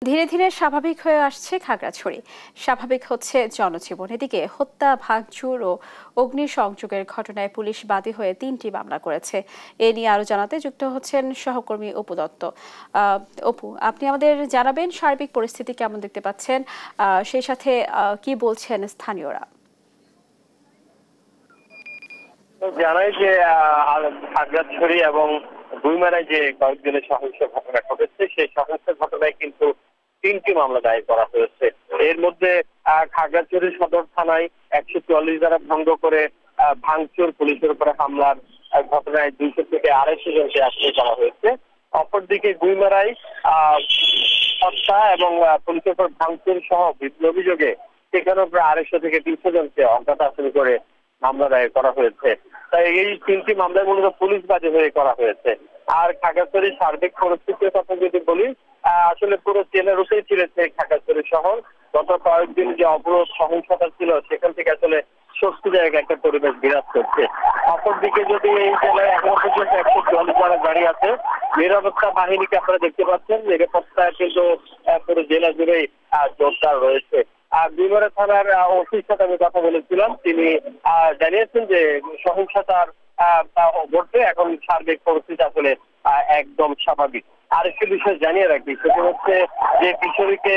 ধীরে ধীরে স্বাভাবিক হয়ে আসছে খাগড়াছড়ি। স্বাভাবিক হচ্ছে জনজীবন। এদিকে হত্যা, ভাঙচুর ও অগ্নিসংযোগের ঘটনায় পুলিশ বাদী হয়ে ৩টি মামলা করেছে। এ নিয়ে আরো জানাতে যুক্ত হচ্ছেন সহকর্মী অপু দত্ত। অপু, আপনি আমাদের জানাবেন সার্বিক পরিস্থিতি কেমন দেখতে পাচ্ছেন, সেই সাথে কি বলছেন স্থানীয়রা? জানাই যে খাগড়াছড়ি এবং গুইমারায় যে কয়েকদিনের সহিংস ঘটনা ঘটেছে, সেই সহিংস ঘটনায় কিন্তু ৩টি মামলা দায়ের করা হয়েছে। এর মধ্যে খাগড়াছড়ি সদর থানায় ১৪৪ ধারা ভঙ্গ করে ভাঙচুর, পুলিশের উপরে হামলার ঘটনায় ২০০ থেকে ২৫০ জনকে আটক করা হয়েছে। অপরদিকে গুইমারায় হত্যা এবং পুলিশের উপর ভাঙচুর সহ বিভিন্ন অভিযোগে সেখানেও প্রায় ২৫০ থেকে ৩০০ জনকে অজ্ঞাত আসামি করে মামলা দায়ের করা হয়েছে। তাই এই ৩টি মামলায় মূলত পুলিশ বাদী হয়ে করা হয়েছে। আর খাগড়াছড়ির সার্বিক পরিস্থিতির কথা যদি বলি, আসলে পুরো জেলার উপরেই ছিলেছে খাগড়াছড়ি শহর। গত কয়েকদিন যে অবরোধ সহিংসতা ছিল, সেখান থেকে আসলে স্বস্তিদায়ক একটা পরিবেশ বিরাজ করছে। অপরদিকে যদি এই জেলায় এখনো পর্যন্ত ১৪৪ ধারা গাড়ি আছে, নিরাপত্তা বাহিনীকে আপনারা দেখতে পাচ্ছেন, নিরাপত্তা কিন্তু পুরো জেলা জুড়েই জোরদার রয়েছে। গুইমারা থানার ওসির সাথে আমি কথা বলেছিলাম, তিনি জানিয়েছেন যে সহিংসতার ঘটবে, এখন সার্বিক পরিস্থিতি আসলে একদম স্বাভাবিক। আরেকটি বিষয় জানিয়ে রাখি, সেটা হচ্ছে যে কিশোরীকে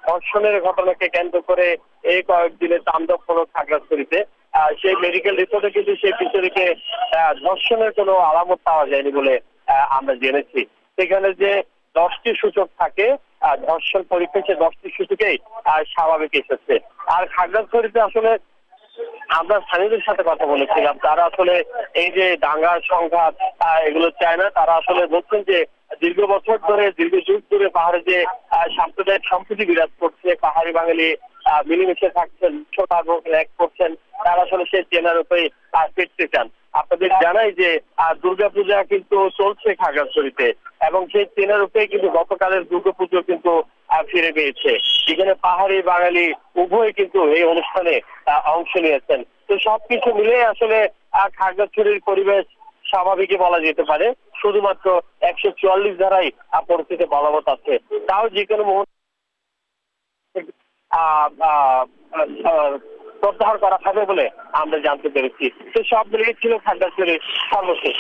ধর্ষণের ঘটনাকে কেন্দ্র করে এই কয়েকদিনে তাণ্ডব হলো খাগড়াছড়িতে। সেই মেডিকেল রিপোর্টে কিন্তু সেই কিশোরীকে ধর্ষণের কোনো আলামত পাওয়া যায়নি বলে আমরা জেনেছি। সেখানে যে 10টি সূচক থাকে, ধর্ষণ পরীক্ষা, সে 10টি সূচকেই স্বাভাবিক এসেছে। আর খাগড়াছড়িতে আসলে আমরা স্থানীয়দের সাথে কথা বলেছিলাম, তারা আসলে এই যে দাঙ্গার সংঘাত এগুলো চায় না। তারা আসলে বলছেন যে দীর্ঘ বছর ধরে, দীর্ঘ যুগ ধরে পাহাড়ে যে সাম্প্রদায়িক সম্প্রীতি বিরাজ করছে, পাহাড়ি বাঙালি মিলেমিশে থাকছেন, ছোট এক করছেন, তারা আসলে সেই চেনার উপরে ফিরতে চান। আপনাদের জানাই যে দুর্গাপূজা কিন্তু চলছে খাগড়াছড়িতে, এবং সেই চেনার উপরে কিন্তু গতকালের দুর্গাপুজো কিন্তু ফিরে পেয়েছে, যেখানে পাহাড়ি বাঙালি উভয় কিন্তু এই অনুষ্ঠানে অংশ নিয়েছেন। তো সবকিছু মিলে আসলে খাগড়াছড়ির পরিবেশ স্বাভাবিকই বলা যেতে পারে। শুধুমাত্র ১৪৪ ধারাই পরিস্থিতি বলবৎ আছে। তাও যে কোনো মুহূর্তে প্রত্যাহার করা হবে বলে আমরা জানতে পেরেছি। তো সব মিলিয়ে ছিল খাগড়াছড়ির সর্বশেষ।